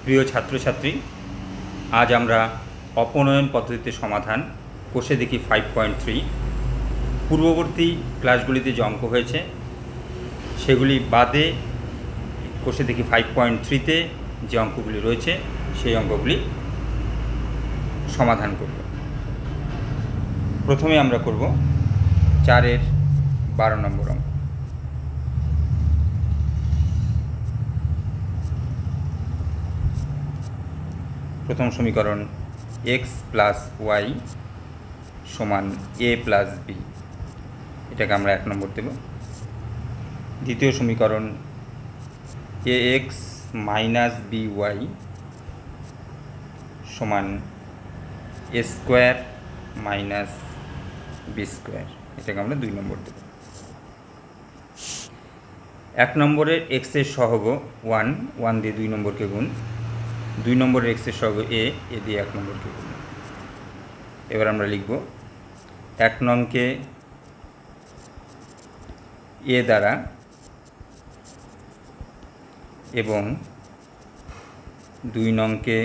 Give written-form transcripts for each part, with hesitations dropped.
প্রিয় ছাত্রছাত্রী, আজ আমরা অপনয়ন পদ্ধতিতে সমাধান কোষে দেখি 5.3 পূর্ববর্তী ক্লাসগুলিতে যে অঙ্ক হয়েছে সেগুলি বাদে কোষে দেখি 5.3তে যে অঙ্কগুলি রয়েছে সেই অঙ্কগুলি সমাধান করব। প্রথমে আমরা করব 4-এর 12 নম্বর অঙ্ক। প্রথম সমীকরণ x প্লাস ওয়াই সমান a প্লাস বি, এটাকে আমরা 1 নম্বর দেব। দ্বিতীয় সমীকরণ ax মাইনাস by সমান a square minus B square, এটাকে আমরা 2 নম্বর দেব। 1 নম্বরের x এর সহগ 1 দিয়ে 2 নম্বরকে গুণ, 2 নম্বরের x এর সহগ a দিয়ে 1 নম্বরকে গুণ। এবার আমরা লিখব 1 নংকে a দ্বারা এবং 2 নংকে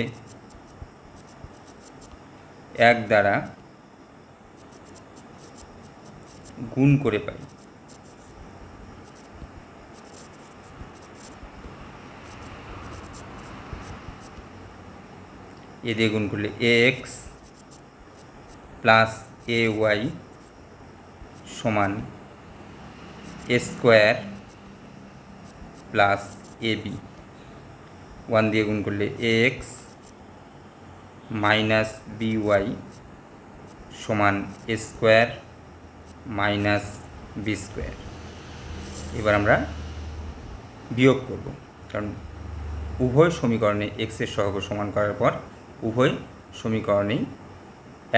1 দ্বারা গুণ করে পাই। এ দিয়ে গুণ করলে ax প্লাস ay সমান a স্কোয়ার প্লাস ab। 1 দিয়ে গুণ করলে ax মাইনাস by সমান a square minus B square. এবার আমরা বিয়োগ করব, কারণ উভয় সমীকরণে x এর সহগ সমান করার পর উভয় সমীকরণেই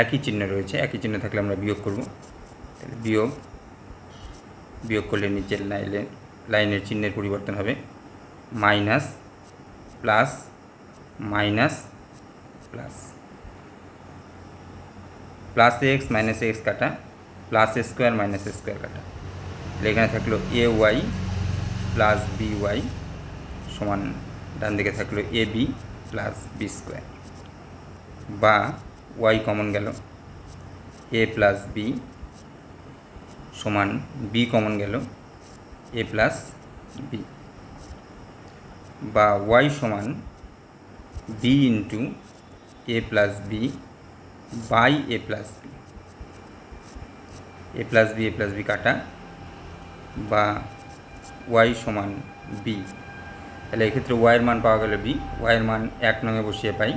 একই চিহ্ন রয়েছে। একই চিহ্ন থাকলে আমরা বিয়োগ করব। তাহলে বিয়োগ করলে নিচের লাইনের চিহ্নের পরিবর্তন হবে minus plus minus plus, plus x minus x কাটা, plus a square minus A square কাটা। তাহলে এখানে থাকলো a y plus B Y সমান ডান দিকে থাকলো a b plus B square, বা ওয়াই কমন গেল এ প্লাস বি সমান বি কমন গেল এ প্লাস বি, বা ওয়াই সমান b into a plus b by a plus b. A plus b কাটা, বা ওয়াই সমান বি। তাহলে এক্ষেত্রে ওয়াইয়ের মান পাওয়া গেল বি, ওয়াইয়ের মান 1 নঙে বসিয়ে পাই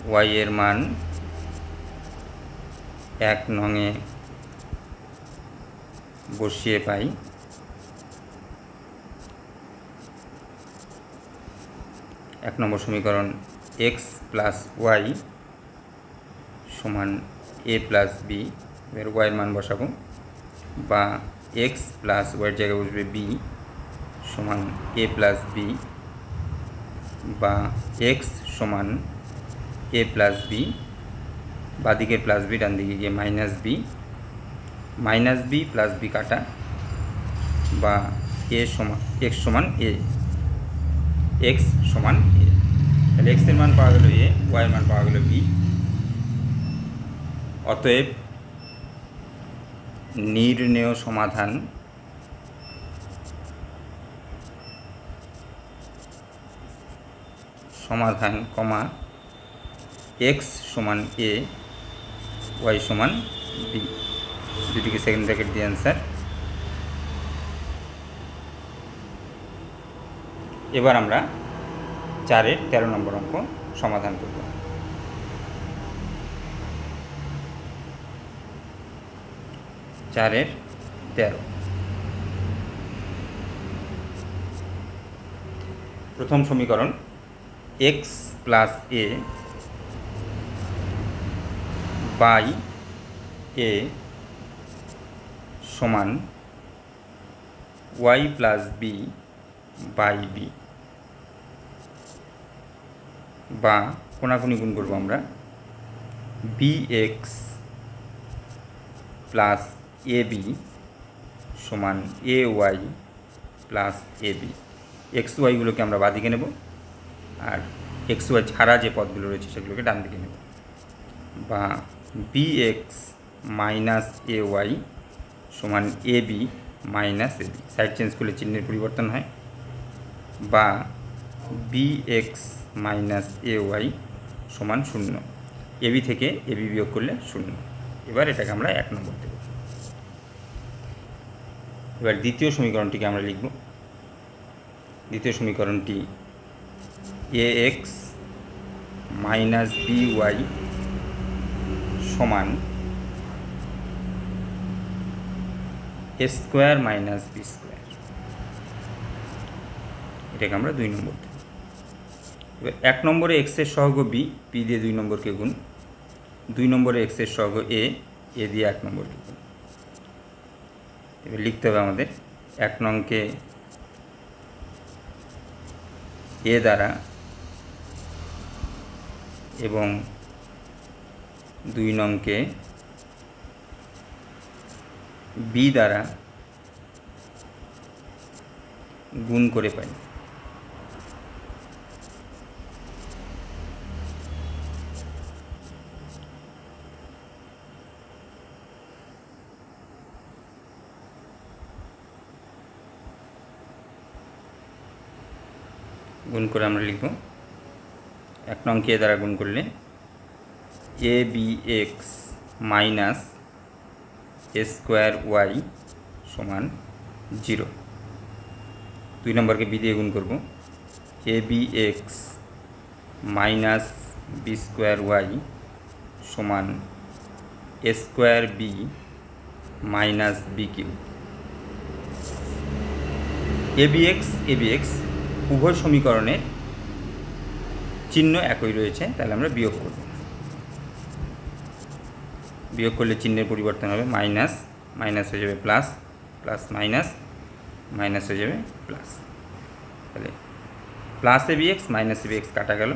ওয়াইয়ের মান 1 নঙে বসিয়ে পাই 1 নম্বর সমীকরণ x প্লাস ওয়াই সমান a প্লাস বি। এর ওয়াইয়ের মান বসাবো, বা x প্লাস ওয়াইয়ের জায়গায় বসবে b সমান a প্লাস বি, বা x সমান a প্লাস বি, বাদিকে প্লাস বি ডান দিকে গিয়ে মাইনাস বি প্লাস বি কাটা, বা x সমান a, x সমান a। তাহলে x এর মান পাওয়া গেল a, y এর মান পাওয়া গেল b। অতএব নির্ণেয় সমাধান কমা x সমান a, y সমান b, দুটিকে সেকেন্ড ব্র্যাকেট দিয়ে অ্যান্সার। এবার আমরা 4-এর 13 নম্বর অঙ্ক সমাধান করব। চারের 13 প্রথম সমীকরণ x plus a by a সমান y plus b by b, বা কোনাকুনি গুণ করবো আমরা bx প্লাস ab সমান ay plus A B. X ওয়াইগুলোকে আমরা বাদিকে নেব, আর এক্স ওয়াই ছাড়া যে পদগুলো রয়েছে সেগুলোকে ডান দিকে নেব। বা B x minus A Y সমান A B minus A B, side change করলে চিহ্নের পরিবর্তন হয়। বা B x minus A Y সমান 0, এ বি থেকে এ বি বিয়োগ করলে 0। এবার এটাকে আমরা 1 নম্বর দেব। এবার দ্বিতীয় সমীকরণটিকে আমরা লিখব। দ্বিতীয় সমীকরণটি এ এক্স মাইনাস বি ওয়াই সমান এ স্কোয়ার মাইনাস বি স্কোয়ার, এটাকে আমরা 2 নম্বর দেব। এবার 1 নম্বরে এক্সের সহগ বি, বি দিয়ে 2 নম্বরকে গুণ। 2 নম্বরে এক্সের সহগ এ, এ দিয়ে 1 নম্বরকে গুণ। এবার লিখতে হবে আমাদের 1 নংকে এ দ্বারা এবং 2 নংকে বি দ্বারা গুণ করে পাই। গুণ করে আমরা লিখব 1 নংকে এ দ্বারা গুণ করলে A B x minus A square Y সমান 0। 2 নম্বরকে বি দিয়ে গুণ করব, A B x minus B square Y সমান এ square B minus B Q. A B X উভয় সমীকরণের চিহ্ন একই রয়েছে, তাহলে আমরা বিয়োগ করব। বিয়োগ করলে চিহ্নের পরিবর্তন হবে, মাইনাস মাইনাস হয়ে যাবে প্লাস, প্লাস মাইনাস মাইনাস হয়ে যাবে প্লাস। তাহলে plus A B x minus A B x কাটা গেল,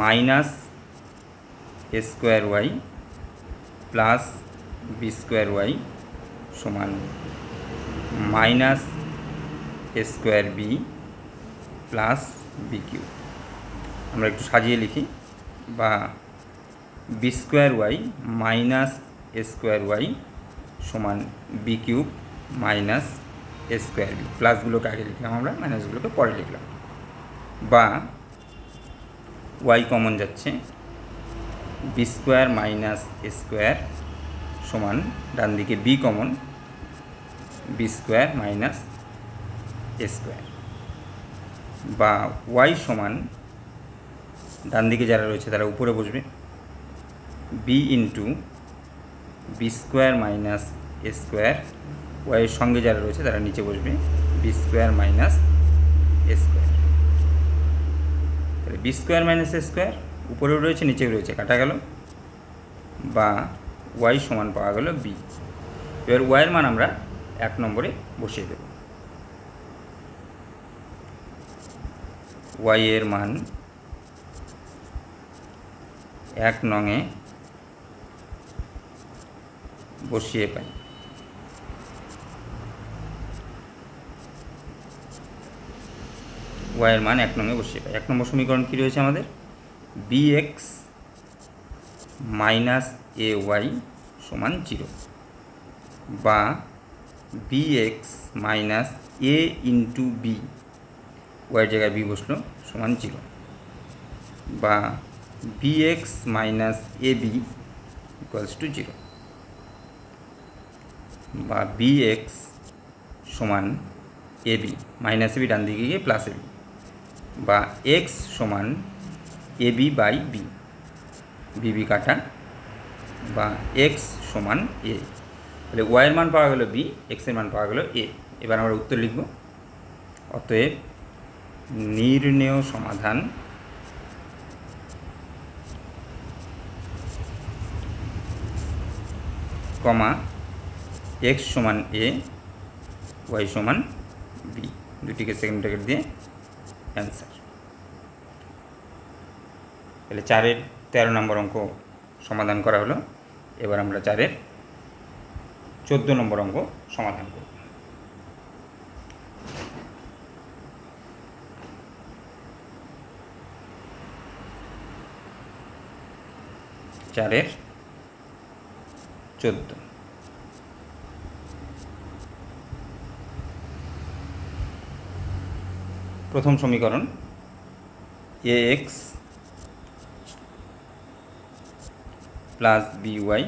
মাইনাস এ square Y plus B square Y সমান মাইনাস এ square B plus B Q. আমরা একটু সাজিয়ে লিখি, বা বি স্কোয়ার ওয়াই মাইনাস এ স্কোয়ার ওয়াই সমান বি কিউব মাইনাস এ স্কোয়ার বি। প্লাসগুলোকে আগে লিখলাম আমরা, মাইনাসগুলোকে পরে লিখলাম। বা ওয়াই কমন যাচ্ছে, বি স্কোয়ার মাইনাস এ স্কোয়ার সমান ডান দিকে B common, B square minus এ স্কোয়ার। বা ওয়াই সমান ডান দিকে যারা রয়েছে তারা উপরে বসবে, B into B square minus এ স্কোয়ার। ওয়াইয়ের সঙ্গে যারা রয়েছে তারা নিচে বসবে, বি স্কোয়ার মাইনাস এ স্কোয়ার। তাহলে বি স্কোয়ার মাইনাস এ স্কোয়ার উপরেও রয়েছে নিচেও রয়েছে, কাটা গেল। বা ওয়াই সমান পাওয়া গেল বি। এবার ওয়াইয়ের মান আমরা 1 নম্বরে বসিয়ে দেব। ওয়াইয়ের মান 1 নংয়ে বসিয়ে পাই। ওয়াইয়ের মান 1 নংয়ে বসিয়ে পাই। 1 নম্বর সমীকরণ কী রয়েছে আমাদের, B x minus A Y সমান 0। বা B x minus A into B, ওয়াইয়ের জায়গায় বি বসলো, সমান 0। বা B x minus A B equals to 0। বা বি এক্স সমান A B, minus A B ডান দিকে গিয়ে প্লাস এ বি। বা এক্স সমান A B by B, B কাটা। বা এক্স সমান এ। তাহলে ওয়াইয়ের মান পাওয়া গেল বি, এক্সের মান পাওয়া গেল এ। এবার আমরা উত্তর লিখব। অতএব নির্ণেয় সমাধান কমা এক্স সমান এ, ওয়াই সমান বি, দুটিকে সেকেন্ড ব্র্যাকেট দিয়ে অ্যান্সার। তাহলে 4-এর 13 নম্বর অঙ্ক সমাধান করা হলো। এবার আমরা 4-এর 14 নম্বর অঙ্ক সমাধান করব। 4 14। প্রথম সমীকরণ ax প্লাস by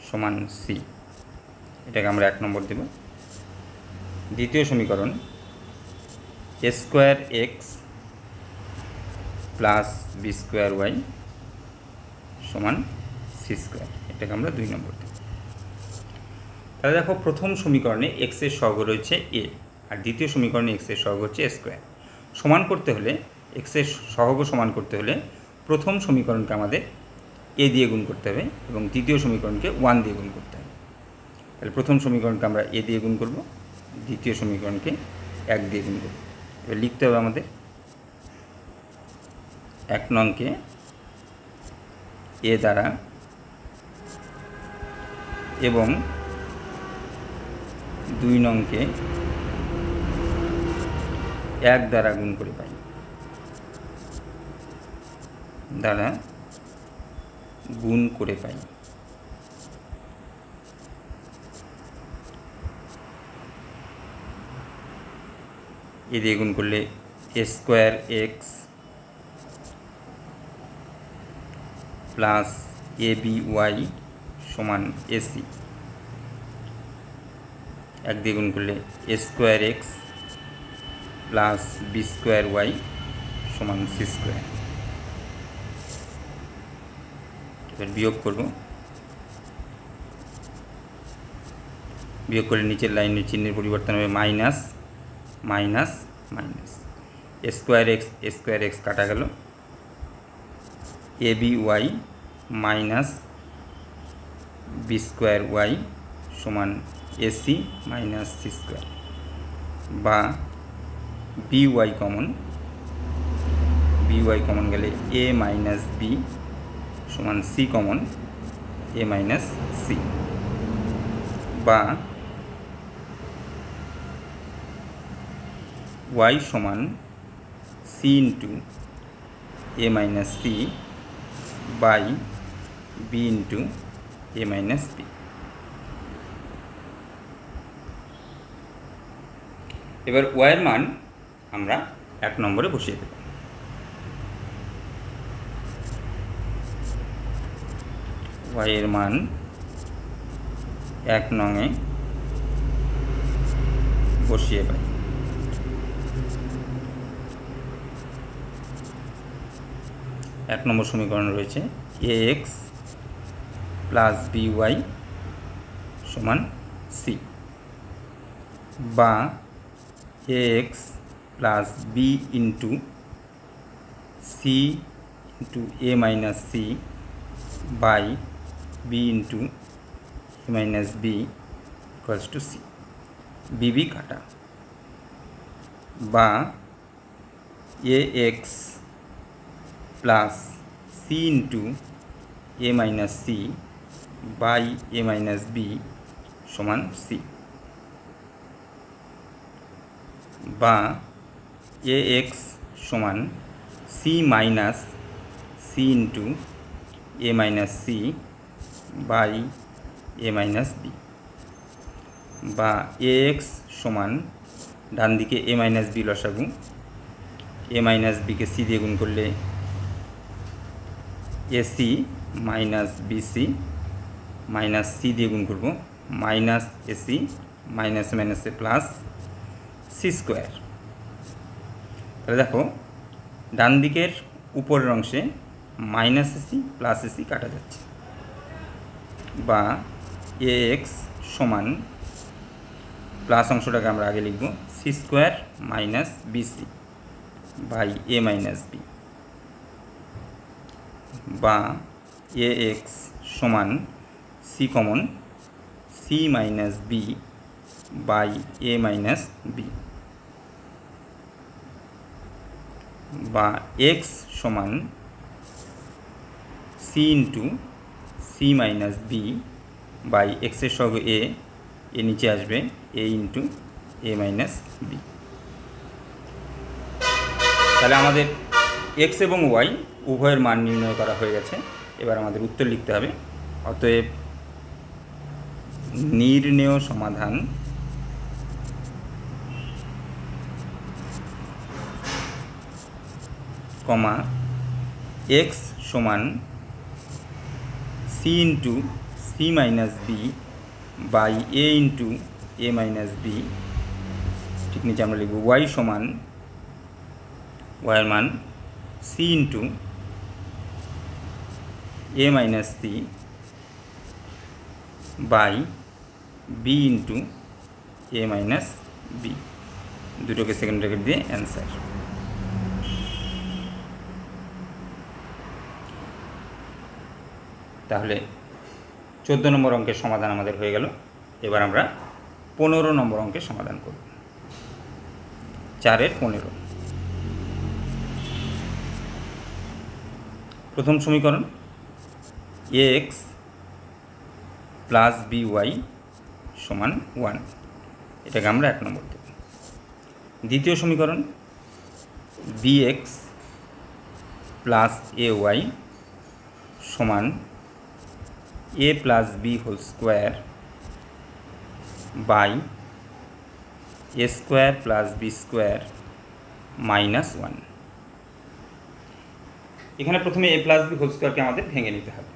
সমান c, এটাকে আমরা 1 নম্বর দেব। দ্বিতীয় সমীকরণ a square x plus B square Y সমান সি স্কোয়ার, এটাকে আমরা 2 নম্বর দেব। তাহলে দেখো, প্রথম সমীকরণে এক্স এর সহগ রয়েছে এ, আর দ্বিতীয় সমীকরণে এক্স এর সহগ হচ্ছে স্কোয়ার। সমান করতে হলে, এক্স এর সহগ সমান করতে হলে প্রথম সমীকরণকে আমাদের এ দিয়ে গুণ করতে হবে এবং দ্বিতীয় সমীকরণকে 1 দিয়ে গুণ করতে হবে। তাহলে প্রথম সমীকরণকে আমরা এ দিয়ে গুণ করব, দ্বিতীয় সমীকরণকে 1 দিয়ে গুণ করব। এবার লিখতে হবে আমাদের 1 নংকে এ দ্বারা এবং 2 নংকে 1 দ্বারা গুণ করে পাই, দ্বারা গুণ করে পাই। এ দিয়ে গুণ করলে এ স্কোয়ার এক্স প্লাস এ বি ওয়াই সমান এসি, 1 দিয়ে গুণ করলে এ square x plus B square Y সমান সি স্কোয়ার। এবার বিয়োগ করব, বিয়োগ করলে নিচের লাইনের চিহ্নের পরিবর্তন হবে মাইনাস মাইনাস মাইনাস, এ স্কোয়ার এক্স কাটা গেল, A B Y minus B square Y সমান এসি মাইনাস সি স্কোয়ার, বা বি ওয়াই কমন গেলে এ মাইনাস বি সমান C common A minus C, বা ওয়াই সমান C into A minus C by B into A minus B. এবার ওয়াইয়ের মান আমরা 1 নম্বরে বসিয়ে দেব। ওয়াইয়ের মান 1 নংয়ে বসিয়ে পাই। এক নম্বর সমীকরণ রয়েছে A x plus B Y সমান সি, বা এ x plus B into C into A minus C by B into A minus B equals to C, BB কাটা, বা এ x plus C into A minus C by A minus B সমান C, বা এ x সমান C minus C into A minus C by A minus B, বা এ x সমান ডান দিকে এ minus B লসাগু, এ মাইনাস বিকে সি দিয়ে গুণ করলে ac minus bc, minus c দিয়ে গুণ করব মাইনাস এসি মাইনাস মাইনাসে প্লাস সি স্কোয়ার। তাহলে দেখো, ডান দিকের উপরের অংশে মাইনাস এসি প্লাস এসি কাটা যাচ্ছে, বা এ এক্স সমান প্লাস অংশটাকে আমরা আগে লিখব c square minus bc by A minus B, বা এ এক্স সমান C common c minus b by A minus B, বা এক্স সমান C into c minus b by এক্সের সহগ এ, এ নিচে আসবে a into A minus b. তাহলে আমাদের এক্স এবং ওয়াই উভয়ের মান নির্ণয় করা হয়ে গেছে। এবার আমাদের উত্তর লিখতে হবে। অতএব নির্ণেয় সমাধান কমা এক্স সমান C into c minus b by a into A minus b, ঠিক নিচে আমরা লিখব ওয়াই সমান ওয়াইয়ের মান c into A minus C by B into A minus b, দুটোকে সেকেন্ড ব্র্যাকেট দিয়ে অ্যান্সার। তাহলে 14 নম্বর অঙ্কের সমাধান আমাদের হয়ে গেল। এবার আমরা 15 নম্বর অঙ্কের সমাধান করব। 4-এর 15। প্রথম সমীকরণ এক্স প্লাস বি ওয়াই সমান 1, এটাকে আমরা 1 নম্বর দেব। দ্বিতীয় সমীকরণ B x plus A Y সমান A plus B whole square by A square plus B square minus 1। এখানে প্রথমে এ প্লাস বি হোল স্কোয়ারকে আমাদের ভেঙে নিতে হবে,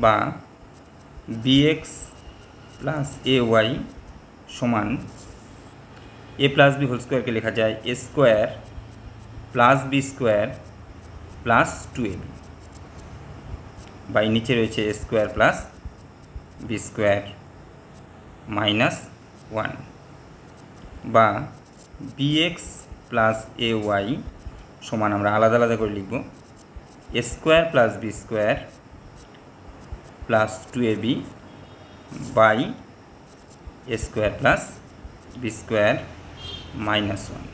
বা B x plus A Y সমান এ প্লাস বি হোল স্কোয়ারকে লেখা যায় A square plus B square plus 2ab, by নিচে রয়েছে A square plus B square minus 1, বা B x plus A Y সমান আমরা আলাদা আলাদা করে লিখব A square plus B square plus 2ab by A square plus B square minus 1,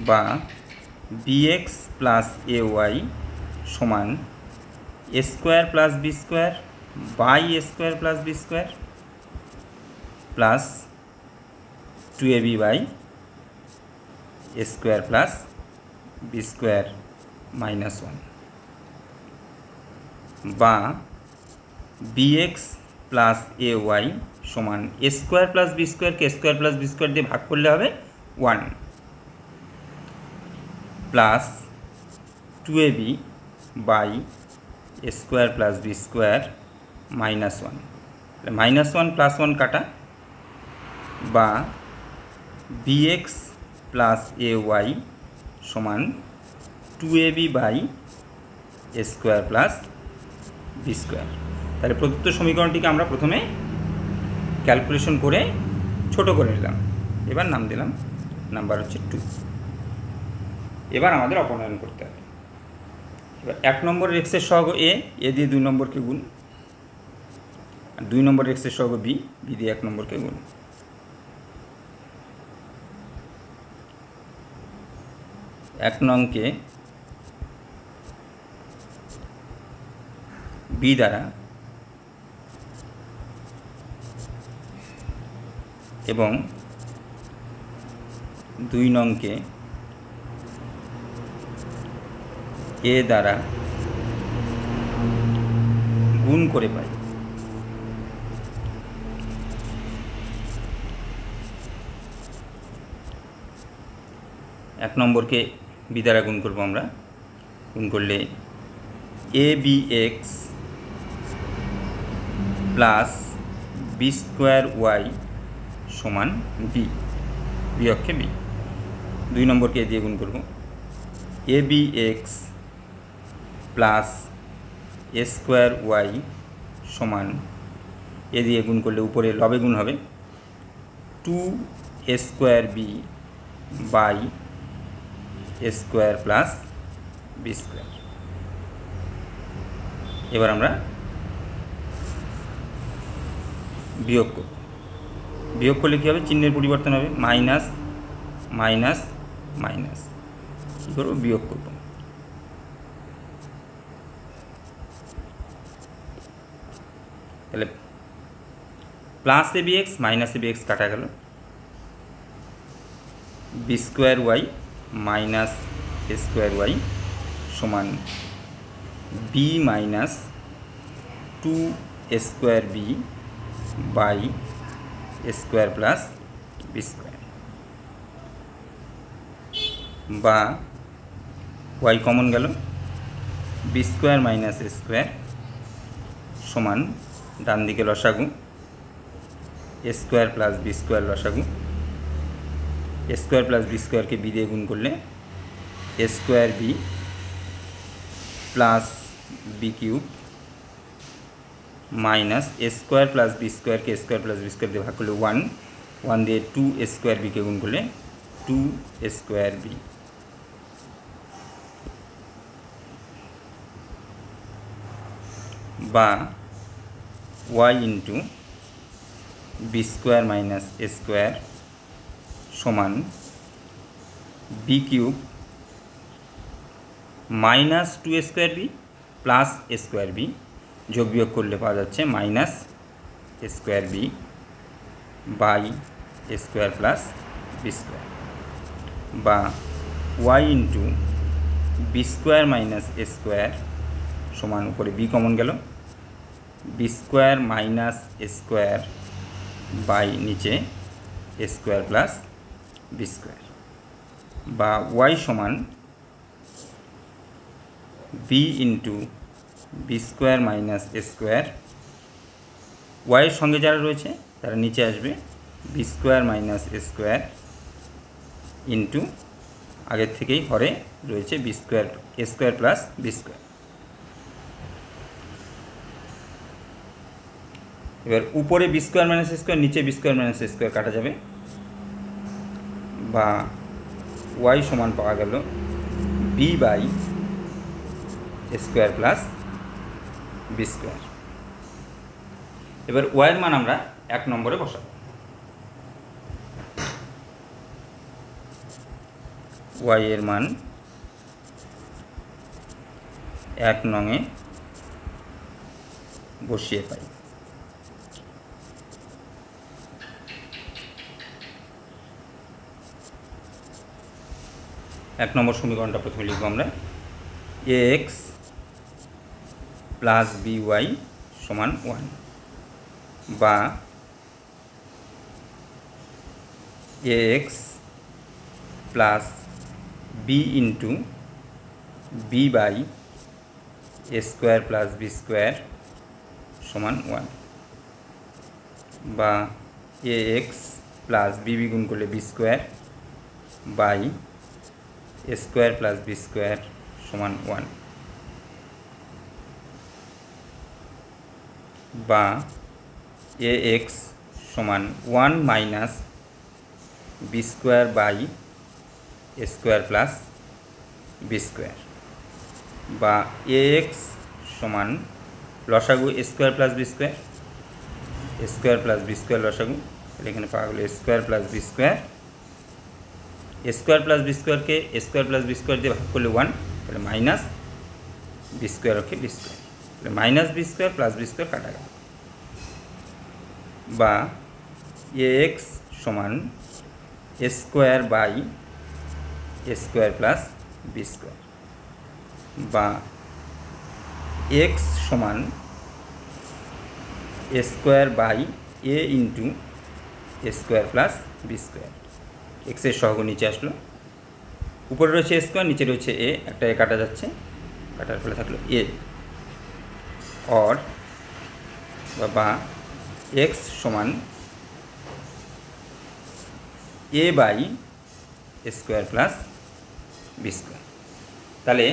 বা B x plus A Y সমান এ square plus B square by A square plus B square plus 2ab by A square plus B square minus 1, বা B x plus A Y সমান এ square plus B স্কোয়ারকে square plus B square দিয়ে ভাগ করলে হবে 1 plus 2ab by A square plus B square minus 1, minus 1 plus 1 কাটা, বা B x plus A Y সমান 2ab by A square plus B square. তাহলে প্রদত্ত সমীকরণটিকে আমরা প্রথমে ক্যালকুলেশন করে ছোট করে নিলাম, এবার নাম দিলাম নাম্বার হচ্ছে 2। এবার আমাদের অপনয়ন করতে হবে। এবার 1 নম্বর এক্সের সহগ এ দিয়ে 2 নম্বরকে গুণ, আর 2 নম্বর এক্সের সহগ বি দিয়ে 1 নম্বরকে গুণ। এক নংকে বি দ্বারা এবং 2 নংকে এ দ্বারা গুণ করে পাই। এক নম্বরকে বি দ্বারা গুণ করব আমরা, গুণ করলে A B x plus B square Y সমান বি, বিয়োগকে বি। 2 নম্বরকে এ দিয়ে গুণ করব, A B x plus a square Y সমান, এ দিয়ে গুণ করলে উপরে লবে গুণ হবে 2 a square b by A square plus B square. এবার আমরা বিয়োগ করব, বিয়োগ করলে কী হবে, চিহ্নের পরিবর্তন হবে, মাইনাস মাইনাস মাইনাস, কী করবো, বিয়োগ করব। তাহলে plus A B x minus A B x কাটা গেল, বি স্কোয়ার ওয়াই মাইনাস এ স্কোয়ার ওয়াই সমান b minus 2 square b by square plus B square, বা ওয়াই কমন গেল, বি স্কোয়ার মাইনাস এ square সমান ডান দিকে লসাগু a square plus B square লসাগু, এ স্কোয়ার প্লাস বি স্কোয়ারকে বি দিয়ে গুণ করলে এ square B plus b cube minus এ স্কোয়ার প্লাস বি স্কোয়ারকে স্কোয়ার প্লাস বি স্কোয়ার দিয়ে ভাগ করলে 1 দিয়ে 2 স্কোয়ার বিকে গুণ করলে 2 স্কোয়ার বি, বা y into B square minus এ স্কোয়ার সমান B cube minus 2 square B plus a square b, যোগ বিয়োগ করলে পাওয়া যাচ্ছে minus A square b by A square plus B square, বা y into B square minus এ square সমান উপরে b common গেল, b square minus A square by নিচে a square plus B square, বা ওয়াই সমান b into B square minus এ square, ওয়াইয়ের সঙ্গে যারা রয়েছে তারা নিচে আসবে, বি স্কোয়ার মাইনাস এ স্কোয়ার ইন্টু আগের থেকেই হরে রয়েছে b square a square plus B square. এবার উপরে বি স্কোয়ার মাইনাস এ স্কোয়ার, নিচে বি স্কোয়ার মাইনাস এ স্কোয়ার কাটা যাবে, বা ওয়াই সমান পাওয়া গেল b by square plus B square. এবার ওয়াইয়ের মান আমরা 1 নম্বরে বসাবো, ওয়াইয়ের মান 1 নংয়ে বসিয়ে পাই। এক নম্বর সমীকরণটা প্রথমে লিখব আমরা, a x plus B Y সমান 1, বা এ x plus B into b by A square plus B square সমান 1, বা এ এক্স প্লাস বি গুণ করলে b square by A square plus B square সমান 1, বা এ এক্স সমান 1 minus B square by A square plus B square, বা এ x সমান লসাগু a square plus B square, a square plus B square লসাগু, তাহলে এখানে পাওয়া গেল a square plus B square, a square plus B স্কোয়ারকে a square plus B square দিয়ে ভাগ করলে 1, তাহলে minus B square okay b square, তাহলে minus B square plus B square কাটা গেল, বা এ এক্স সমান এ square by A square plus B square, বা এক্স সমান এ square by a into a square plus B square, এক্সের সহগ নিচে আসলো, উপরে রয়েছে এ স্কোয়ার, নিচে রয়েছে এ, একটা এ কাটা যাচ্ছে, কাটার ফলে থাকলো এ, অর বা এক্স সমান a by square plus B square. তাহলে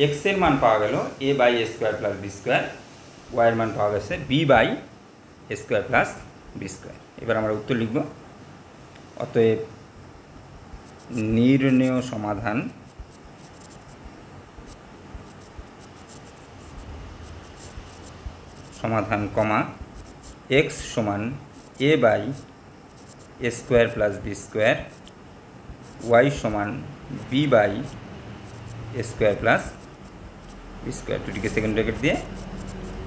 এক্সের মান পাওয়া গেল a by A square plus B square, ওয়াইয়ের মান পাওয়া গেছে b by A square plus B square. এবার আমরা উত্তর লিখব, অতএব নির্ণেয় সমাধান কমা এক্স সমান a by A square plus B square, Y সমান b by A square plus B square, দুটিকে সেকেন্ড ব্র্যাকেট দিয়ে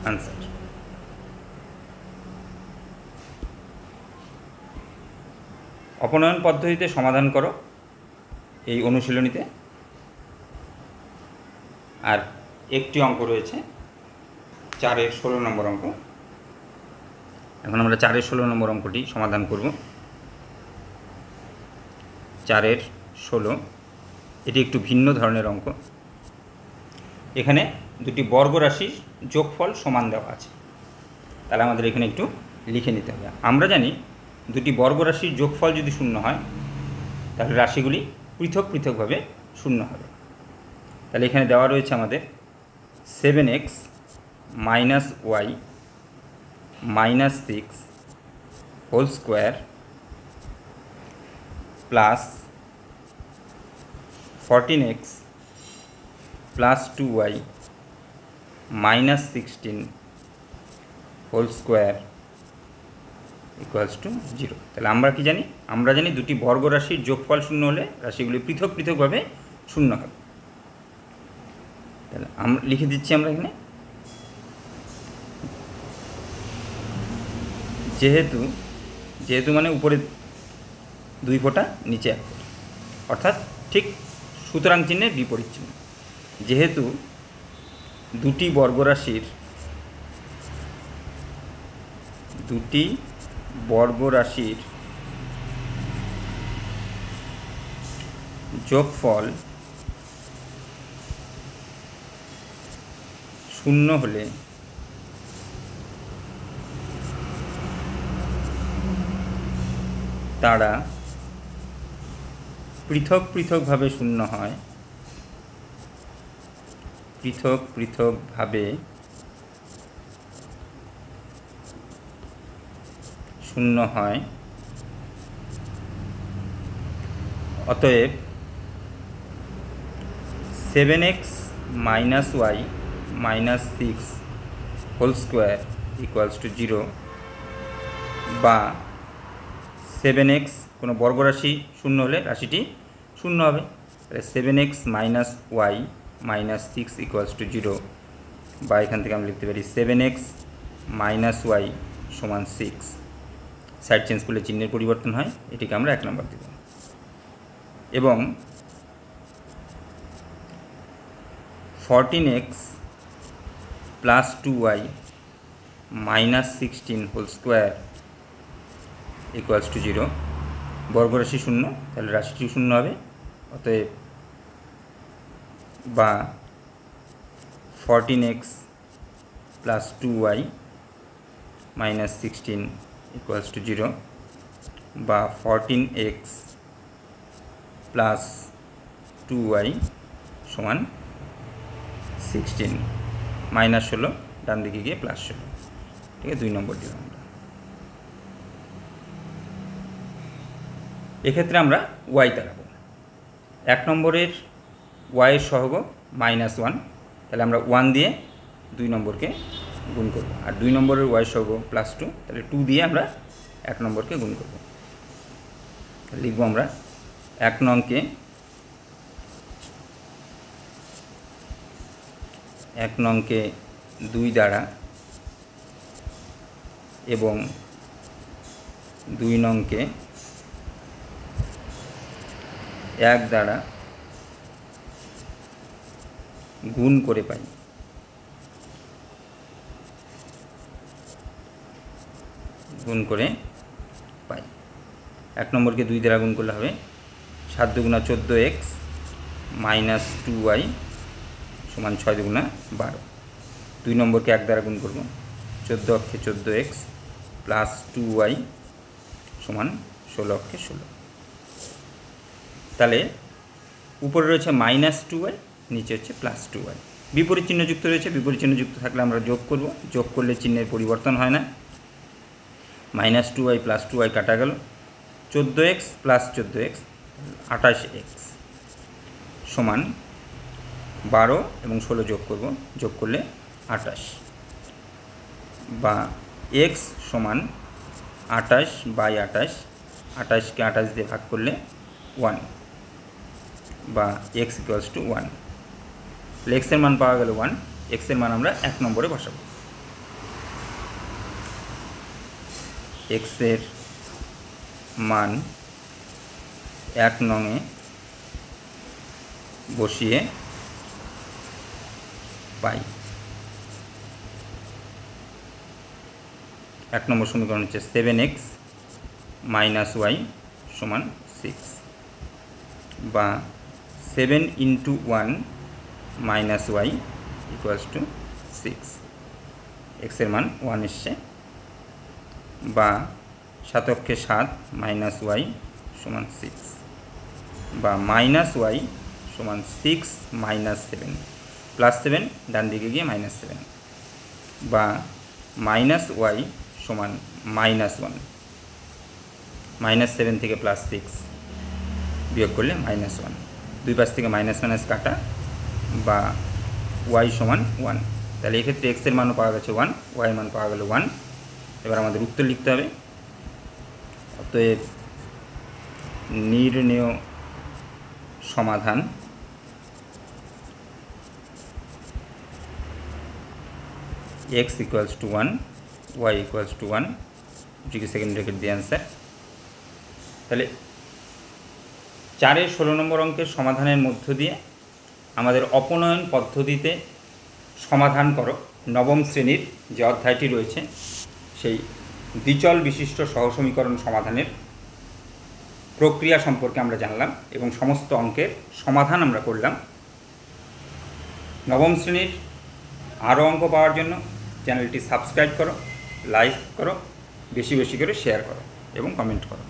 আনসার। অপনয়ন পদ্ধতিতে সমাধান করো। এই অনুশীলনীতে। আর একটি অঙ্ক রয়েছে 4-এর 16 নম্বর অঙ্ক। এখন আমরা 4-এর 16 নম্বর অঙ্কটি সমাধান করব। 4-এর 16 এটি একটু ভিন্ন ধরনের অঙ্ক। এখানে দুটি বর্গ রাশির যোগফল সমান দেওয়া আছে। তাহলে আমাদের এখানে একটু লিখে নিতে হবে। আমরা জানি দুটি বর্গ রাশির যোগফল যদি শূন্য হয় তাহলে রাশিগুলি পৃথক পৃথকভাবে শূন্য হবে। তাহলে এখানে দেওয়া রয়েছে আমাদের 7x minus y minus 6 whole square plus 14x plus 2y minus 16 whole square equals to 0। তাহলে আমরা কি জানি? আমরা জানি দুটি বর্গ রাশির যোগফল শূন্য হলে রাশিগুলি পৃথক পৃথকভাবে শূন্য হবে। তাহলে আমরা লিখে দিচ্ছি আমরা এখানে, যেহেতু মানে উপরে 2 ফোঁটা নিচে 1 ফোঁটা, অর্থাৎ ঠিক সুতরাং চিহ্নের বিপরীত চিহ্ন। যেহেতু দুটি বর্গরাশির যোগফল শূন্য হলে তারা পৃথক পৃথকভাবে শূন্য হয়, অতএব 7x minus y minus 6 whole square equals to 0 বা 7x কোনো বর্গরাশি শূন্য হলে রাশিটি শূন্য হবে। তাহলে 7x minus y minus 6 equals to 0 বা এখান থেকে আমরা লিখতে পারি 7x মাইনাস ওয়াই সমান 6। সাইড চেঞ্জ করলে চিহ্নের পরিবর্তন হয়, এটিকে আমরা 1 নম্বর দেব। এবং 14x plus 2y minus 16 whole square equals to 0। বর্গরাশি শূন্য, তাহলে রাশিটি শূন্য হবে। অতএব বা 14x plus 2y minus 16 equals to 0 বা 14x প্লাস 2y সমান 16, মাইনাস 16 ডান দিকে গিয়ে প্লাস 16। ঠিক আছে, 2 নম্বর দিলাম আমরা। এক্ষেত্রে আমরা y দাঁড়াবো। 1 নম্বরের y এর সহগ -1, তাহলে আমরা 1 দিয়ে 2 নম্বরকে গুণ করব। আর 2 নম্বরের y সহগ +2, তাহলে 2 দিয়ে আমরা 1 নম্বরকে গুণ করব। লিখব আমরা 1 নংকে 2 দ্বারা এবং 2 নংকে 1 দ্বারা গুণ করে পাই। পাই। 1 নম্বরকে 2 দ্বারা গুণ করলে হবে 7 দুগুণা 14x মাইনাস 2y সমান 6 দুগুণা 12। 2 নম্বরকে 1 দ্বারা গুণ করব, 14 অক্ষে 14x প্লাস 2y সমান 16 অক্ষে 16। তাহলে উপরে রয়েছে -2y, নিচে হচ্ছে +2y। বিপরীত চিহ্ন যুক্ত রয়েছে, বিপরীত চিহ্ন যুক্ত থাকলে আমরা যোগ করব, যোগ করলে চিহ্নের পরিবর্তন হয় না। -2y প্লাস 2y কাটা গেল, 14x প্লাস 14x 28x সমান 12 এবং 16 যোগ করব, যোগ করলে 28 বা x সমান 28/28, 28কে 28 দিয়ে ভাগ করলে 1 বা x ইকুয়ালস টু 1। তাহলে x এর মান পাওয়া গেল 1, x এর মান আমরা 1 নম্বরে বসাবো। x এর মান 1 নংয়ে বসিয়ে পাই। 1 নম্বর সমীকরণ হচ্ছে 7x মাইনাস ওয়াই সমান 6, বা 7 into 1 minus y equals to 6, এক্সের মান 1 এসছে, বা 7 অক্ষে 7 মাইনাস ওয়াই সমান 6, বা মাইনাস ওয়াই সমান 6 মাইনাস 7, প্লাস 7 ডান দিকে গিয়ে মাইনাস 7, বা মাইনাস ওয়াই সমান মাইনাস 1, মাইনাস 7 থেকে প্লাস 6 বিয়োগ করলে মাইনাস 1, দুই পাশ থেকে মাইনাস মাইনাস কাটা, বা ওয়াই সমান 1। তাহলে এক্ষেত্রে এক্সের মানও পাওয়া গেছে 1, ওয়াইয়ের মান পাওয়া গেল 1। এবার আমাদের উত্তর লিখতে হবে। অতএব নির্ণেয় সমাধান x equals to 1, y equals to 1, এটিকে সেকেন্ড ব্র্যাকেট দিয়ে অ্যান্সার। তাহলে 4-এর 16 নম্বর অঙ্কের সমাধানের মধ্য দিয়ে আমাদের অপনয়ন পদ্ধতিতে সমাধান করো নবম শ্রেণীর যে অধ্যায়টি রয়েছে সেই দ্বিচল বিশিষ্ট সহসমীকরণ সমাধানের প্রক্রিয়া সম্পর্কে আমরা জানলাম এবং সমস্ত অঙ্কের সমাধান আমরা করলাম। নবম শ্রেণীর আরও অঙ্ক পাওয়ার জন্য চ্যানেলটি সাবস্ক্রাইব করো, লাইক করো, বেশি বেশি করে শেয়ার করো এবং কমেন্ট করো।